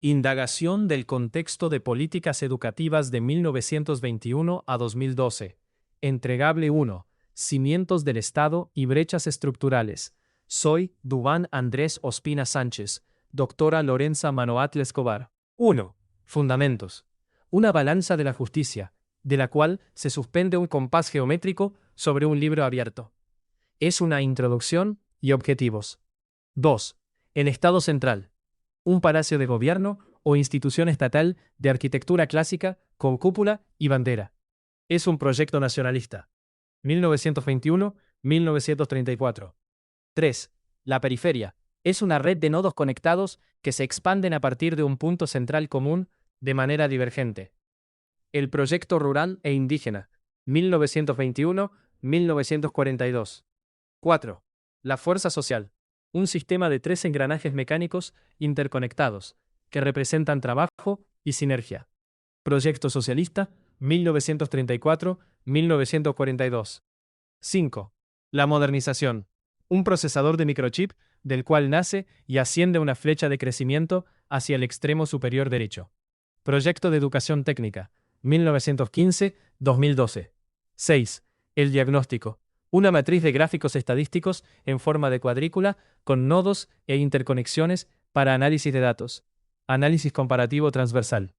Indagación del contexto de políticas educativas de 1921 a 2012. Entregable 1. Cimientos del Estado y brechas estructurales. Soy Duván Andrés Ospina Sánchez, doctora Lorenza Manoatl Escobar. 1. Fundamentos. Una balanza de la justicia, de la cual se suspende un compás geométrico sobre un libro abierto. Es una introducción y objetivos. 2. El Estado central. Un palacio de gobierno o institución estatal de arquitectura clásica con cúpula y bandera. Es un proyecto nacionalista. 1921-1934. 3. La periferia. Es una red de nodos conectados que se expanden a partir de un punto central común de manera divergente. El proyecto rural e indígena. 1921-1942. 4. La fuerza social. Un sistema de 3 engranajes mecánicos interconectados, que representan trabajo y sinergia. Proyecto socialista, 1934-1942. 5. La modernización. Un procesador de microchip, del cual nace y asciende una flecha de crecimiento hacia el extremo superior derecho. Proyecto de educación técnica, 1915-2012. 6. El diagnóstico. Una matriz de gráficos estadísticos en forma de cuadrícula con nodos e interconexiones para análisis de datos. Análisis comparativo transversal.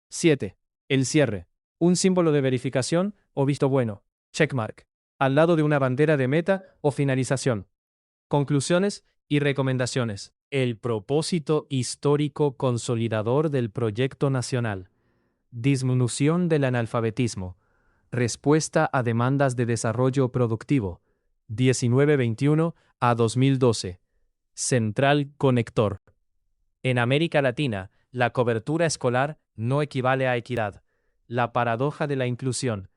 7. El cierre. Un símbolo de verificación o visto bueno, checkmark, al lado de una bandera de meta o finalización. Conclusiones y recomendaciones. El propósito histórico consolidador del proyecto nacional. Disminución del analfabetismo. Respuesta a demandas de desarrollo productivo. 1921 a 2012. Central conector. En América Latina, la cobertura escolar no equivale a equidad. La paradoja de la inclusión.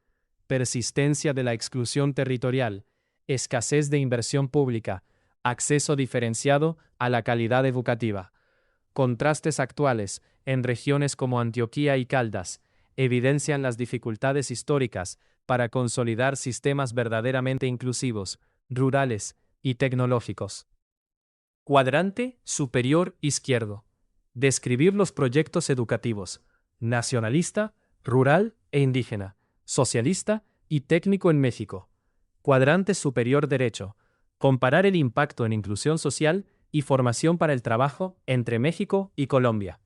Persistencia de la exclusión territorial. Escasez de inversión pública. Acceso diferenciado a la calidad educativa. Contrastes actuales en regiones como Antioquia y Caldas evidencian las dificultades históricas para consolidar sistemas verdaderamente inclusivos, rurales y tecnológicos. Cuadrante superior izquierdo. Describir los proyectos educativos: nacionalista, rural e indígena, socialista y técnico en México. Cuadrante superior derecho. Comparar el impacto en inclusión social y formación para el trabajo entre México y Colombia.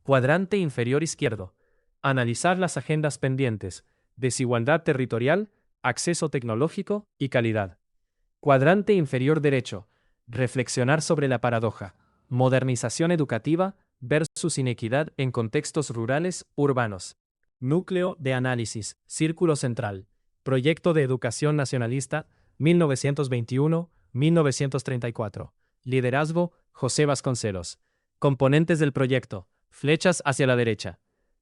Cuadrante inferior izquierdo. Analizar las agendas pendientes: desigualdad territorial, acceso tecnológico y calidad. Cuadrante inferior derecho. Reflexionar sobre la paradoja: modernización educativa versus inequidad en contextos rurales, urbanos. Núcleo de análisis, círculo central. Proyecto de educación nacionalista, 1921-1934. Liderazgo, José Vasconcelos. Componentes del proyecto: flechas hacia la derecha.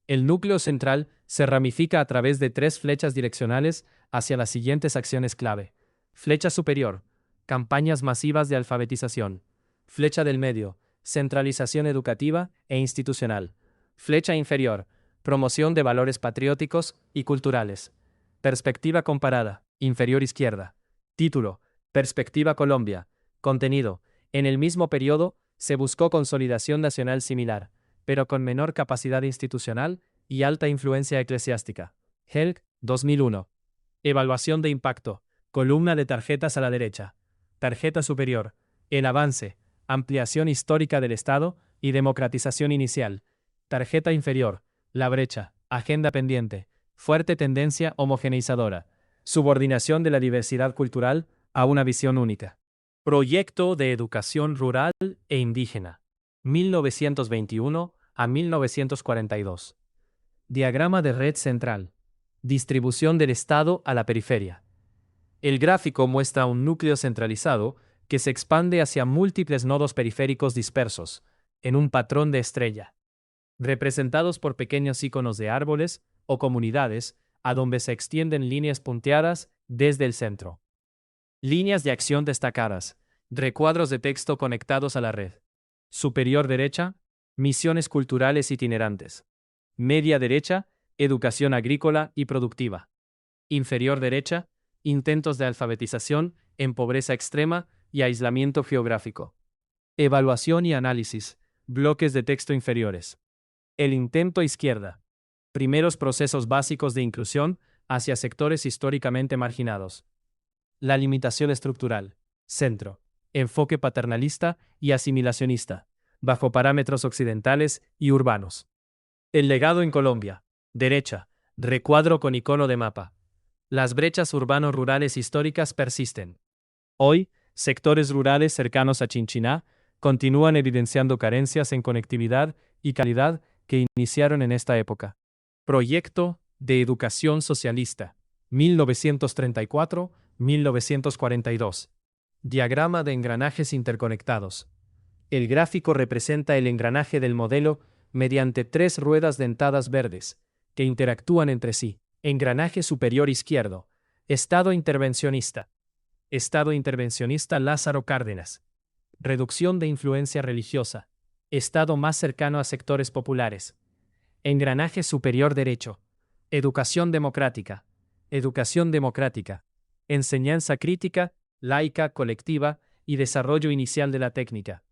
El núcleo central se ramifica a través de 3 flechas direccionales hacia las siguientes acciones clave. Flecha superior: campañas masivas de alfabetización. Flecha del medio: centralización educativa e institucional. Flecha inferior: promoción de valores patrióticos y culturales. Perspectiva comparada, inferior izquierda. Título: Perspectiva Colombia. Contenido: en el mismo periodo se buscó consolidación nacional similar, pero con menor capacidad institucional y alta influencia eclesiástica. Helg, 2001. Evaluación de impacto. Columna de tarjetas a la derecha. Tarjeta superior: el avance, ampliación histórica del Estado y democratización inicial. Tarjeta inferior: la brecha, agenda pendiente, fuerte tendencia homogeneizadora, subordinación de la diversidad cultural a una visión única. Proyecto de educación rural e indígena, 1921 a 1942. Diagrama de red central. Distribución del Estado a la periferia. El gráfico muestra un núcleo centralizado que se expande hacia múltiples nodos periféricos dispersos, en un patrón de estrella, representados por pequeños iconos de árboles o comunidades, a donde se extienden líneas punteadas desde el centro. Líneas de acción destacadas. Recuadros de texto conectados a la red. Superior derecha: misiones culturales itinerantes. Media derecha: educación agrícola y productiva. Inferior derecha: intentos de alfabetización en pobreza extrema y aislamiento geográfico. Evaluación y análisis. Bloques de texto inferiores. El intento izquierda. Primeros procesos básicos de inclusión hacia sectores históricamente marginados. La limitación estructural. Centro. Enfoque paternalista y asimilacionista, bajo parámetros occidentales y urbanos. El legado en Colombia. Derecha. Recuadro con icono de mapa. Las brechas urbano-rurales históricas persisten. Hoy, sectores rurales cercanos a Chinchiná continúan evidenciando carencias en conectividad y calidad que iniciaron en esta época. Proyecto de Educación Socialista, 1934-1942. Diagrama de engranajes interconectados. El gráfico representa el engranaje del modelo mediante 3 ruedas dentadas verdes, que interactúan entre sí. Engranaje superior izquierdo. Estado intervencionista. Estado intervencionista Lázaro Cárdenas. Reducción de influencia religiosa. Estado más cercano a sectores populares. Engranaje superior derecho. Educación democrática. Educación democrática. Enseñanza crítica, laica, colectiva y desarrollo inicial de la técnica.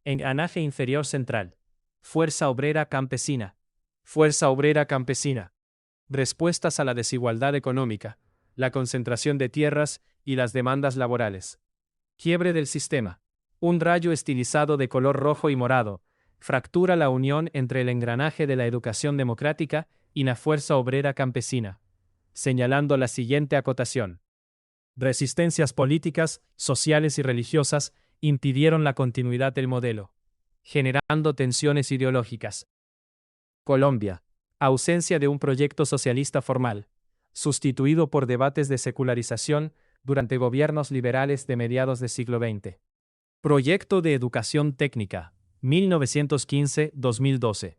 Engranaje inferior central. Fuerza obrera campesina. Fuerza obrera campesina. Respuestas a la desigualdad económica, la concentración de tierras y las demandas laborales. Quiebre del sistema. Un rayo estilizado de color rojo y morado fractura la unión entre el engranaje de la educación democrática y la fuerza obrera campesina, señalando la siguiente acotación. Resistencias políticas, sociales y religiosas impidieron la continuidad del modelo, generando tensiones ideológicas. Colombia. Ausencia de un proyecto socialista formal, sustituido por debates de secularización durante gobiernos liberales de mediados del siglo XX. Proyecto de Educación Técnica, 1915-2012.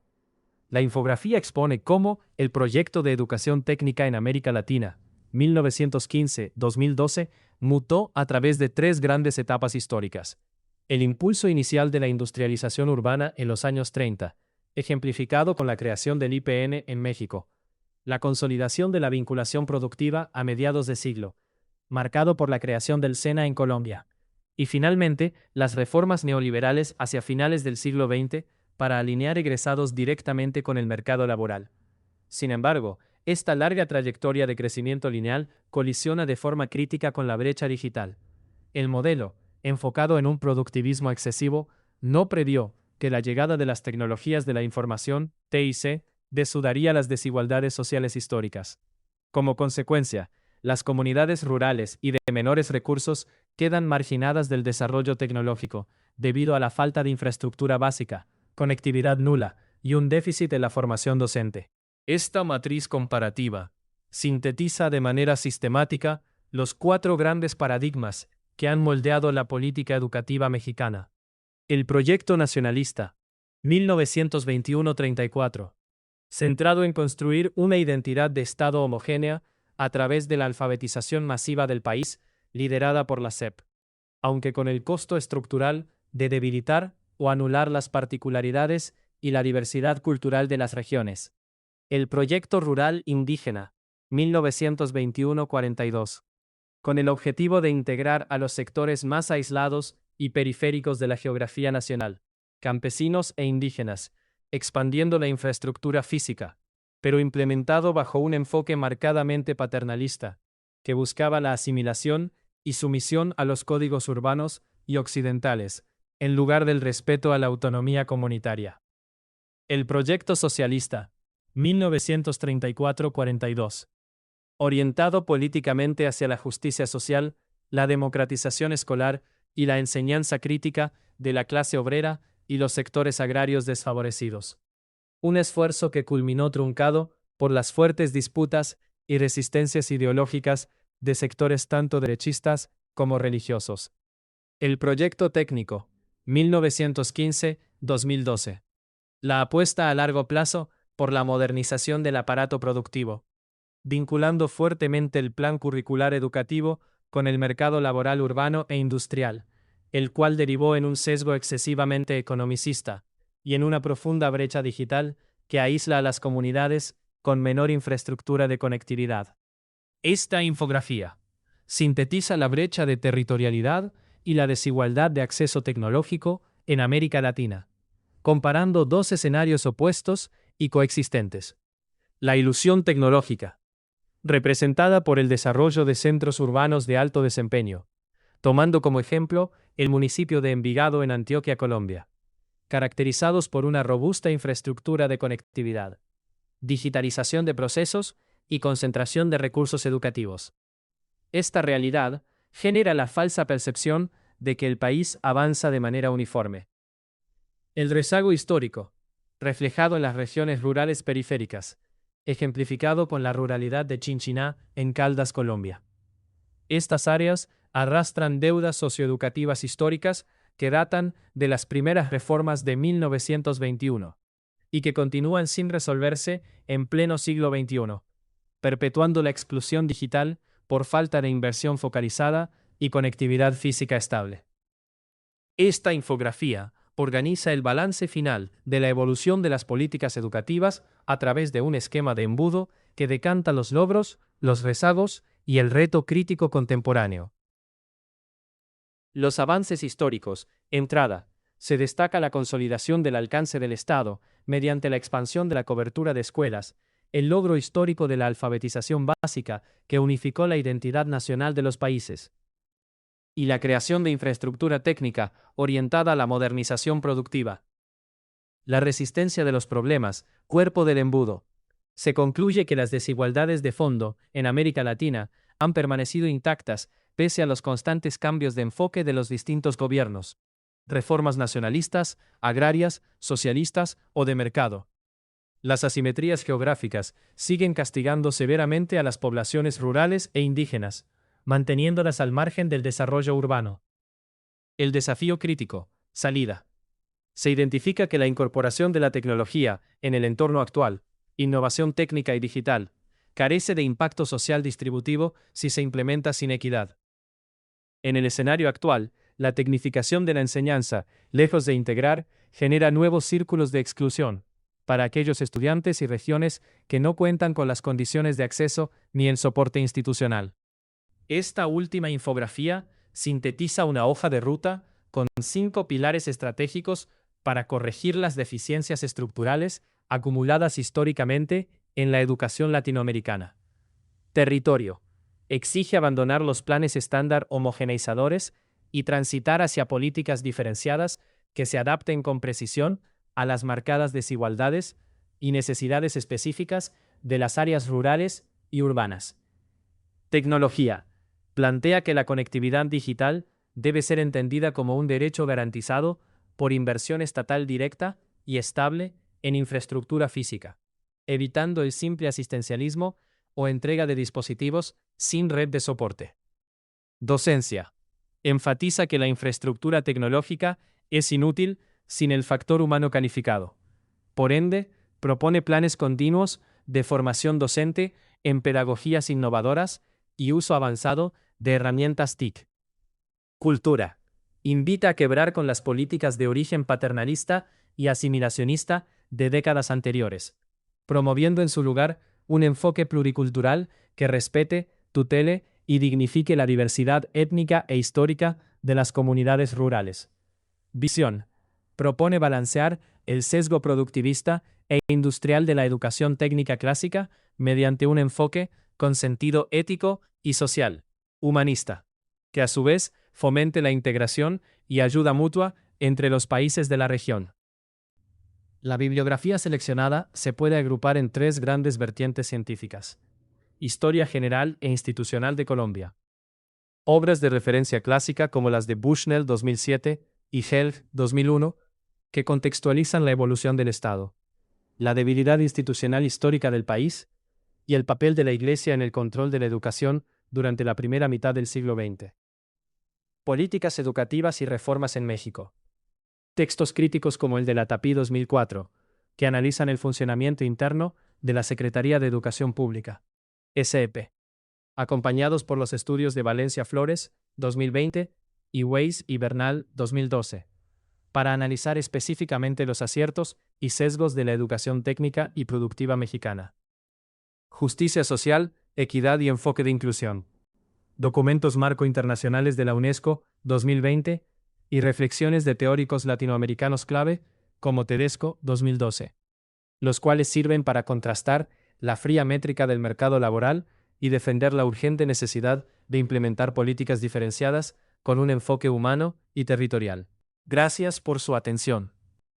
La infografía expone cómo el Proyecto de Educación Técnica en América Latina, 1915-2012, mutó a través de 3 grandes etapas históricas. El impulso inicial de la industrialización urbana en los años 30, ejemplificado con la creación del IPN en México. La consolidación de la vinculación productiva a mediados de siglo, marcado por la creación del SENA en Colombia. Y finalmente, las reformas neoliberales hacia finales del siglo XX para alinear egresados directamente con el mercado laboral. Sin embargo, esta larga trayectoria de crecimiento lineal colisiona de forma crítica con la brecha digital. El modelo, enfocado en un productivismo excesivo, no previó que la llegada de las tecnologías de la información, TIC, desudaría las desigualdades sociales históricas. Como consecuencia, las comunidades rurales y de menores recursos quedan marginadas del desarrollo tecnológico, debido a la falta de infraestructura básica, conectividad nula y un déficit en la formación docente. Esta matriz comparativa sintetiza de manera sistemática los 4 grandes paradigmas que han moldeado la política educativa mexicana. El proyecto nacionalista, 1921-34, centrado en construir una identidad de Estado homogénea a través de la alfabetización masiva del país, liderada por la SEP, aunque con el costo estructural de debilitar o anular las particularidades y la diversidad cultural de las regiones. El proyecto rural indígena, 1921-42, con el objetivo de integrar a los sectores más aislados y periféricos de la geografía nacional, campesinos e indígenas, expandiendo la infraestructura física, pero implementado bajo un enfoque marcadamente paternalista, que buscaba la asimilación y sumisión a los códigos urbanos y occidentales, en lugar del respeto a la autonomía comunitaria. El proyecto socialista, 1934-42. Orientado políticamente hacia la justicia social, la democratización escolar y la enseñanza crítica de la clase obrera y los sectores agrarios desfavorecidos. Un esfuerzo que culminó truncado por las fuertes disputas y resistencias ideológicas de sectores tanto derechistas como religiosos. El proyecto técnico, 1915-2012. La apuesta a largo plazo por la modernización del aparato productivo, vinculando fuertemente el plan curricular educativo con el mercado laboral urbano e industrial, el cual derivó en un sesgo excesivamente economicista y en una profunda brecha digital que aísla a las comunidades con menor infraestructura de conectividad. Esta infografía sintetiza la brecha de territorialidad y la desigualdad de acceso tecnológico en América Latina, comparando dos escenarios opuestos y coexistentes. La ilusión tecnológica, representada por el desarrollo de centros urbanos de alto desempeño, tomando como ejemplo el municipio de Envigado en Antioquia, Colombia, caracterizados por una robusta infraestructura de conectividad, digitalización de procesos y concentración de recursos educativos. Esta realidad genera la falsa percepción de que el país avanza de manera uniforme. El rezago histórico, reflejado en las regiones rurales periféricas, ejemplificado con la ruralidad de Chinchiná en Caldas, Colombia. Estas áreas arrastran deudas socioeducativas históricas que datan de las primeras reformas de 1921 y que continúan sin resolverse en pleno siglo XXI, perpetuando la exclusión digital por falta de inversión focalizada y conectividad física estable. Esta infografía organiza el balance final de la evolución de las políticas educativas a través de un esquema de embudo que decanta los logros, los rezagos y el reto crítico contemporáneo. Los avances históricos. Entrada. Se destaca la consolidación del alcance del Estado mediante la expansión de la cobertura de escuelas, el logro histórico de la alfabetización básica que unificó la identidad nacional de los países, y la creación de infraestructura técnica orientada a la modernización productiva. La resistencia de los problemas, cuerpo del embudo. Se concluye que las desigualdades de fondo en América Latina han permanecido intactas pese a los constantes cambios de enfoque de los distintos gobiernos, reformas nacionalistas, agrarias, socialistas o de mercado. Las asimetrías geográficas siguen castigando severamente a las poblaciones rurales e indígenas, manteniéndolas al margen del desarrollo urbano. El desafío crítico. Salida. Se identifica que la incorporación de la tecnología en el entorno actual, innovación técnica y digital, carece de impacto social distributivo si se implementa sin equidad. En el escenario actual, la tecnificación de la enseñanza, lejos de integrar, genera nuevos círculos de exclusión para aquellos estudiantes y regiones que no cuentan con las condiciones de acceso ni el soporte institucional. Esta última infografía sintetiza una hoja de ruta con 5 pilares estratégicos para corregir las deficiencias estructurales acumuladas históricamente en la educación latinoamericana. Territorio. Exige abandonar los planes estándar homogeneizadores y transitar hacia políticas diferenciadas que se adapten con precisión a las marcadas desigualdades y necesidades específicas de las áreas rurales y urbanas. Tecnología. Plantea que la conectividad digital debe ser entendida como un derecho garantizado por inversión estatal directa y estable en infraestructura física, evitando el simple asistencialismo o entrega de dispositivos sin red de soporte. Docencia. Enfatiza que la infraestructura tecnológica es inútil sin el factor humano calificado. Por ende, propone planes continuos de formación docente en pedagogías innovadoras y uso avanzado de herramientas TIC. Cultura. Invita a quebrar con las políticas de origen paternalista y asimilacionista de décadas anteriores, promoviendo en su lugar un enfoque pluricultural que respete, tutele y dignifique la diversidad étnica e histórica de las comunidades rurales. Visión. Propone balancear el sesgo productivista e industrial de la educación técnica clásica mediante un enfoque con sentido ético y social, humanista, que a su vez fomente la integración y ayuda mutua entre los países de la región. La bibliografía seleccionada se puede agrupar en 3 grandes vertientes científicas: Historia general e institucional de Colombia. Obras de referencia clásica como las de Bushnell 2007 y Helf 2001, que contextualizan la evolución del Estado, la debilidad institucional histórica del país y el papel de la Iglesia en el control de la educación durante la primera mitad del siglo XX. Políticas educativas y reformas en México. Textos críticos como el de la Tapí 2004, que analizan el funcionamiento interno de la Secretaría de Educación Pública, SEP, acompañados por los estudios de Valencia Flores, 2020, y Weiss y Bernal, 2012, para analizar específicamente los aciertos y sesgos de la educación técnica y productiva mexicana. Justicia social, equidad y enfoque de inclusión. Documentos marco internacionales de la UNESCO, 2020, y reflexiones de teóricos latinoamericanos clave, como Tedesco 2012, los cuales sirven para contrastar la fría métrica del mercado laboral y defender la urgente necesidad de implementar políticas diferenciadas con un enfoque humano y territorial. Gracias por su atención.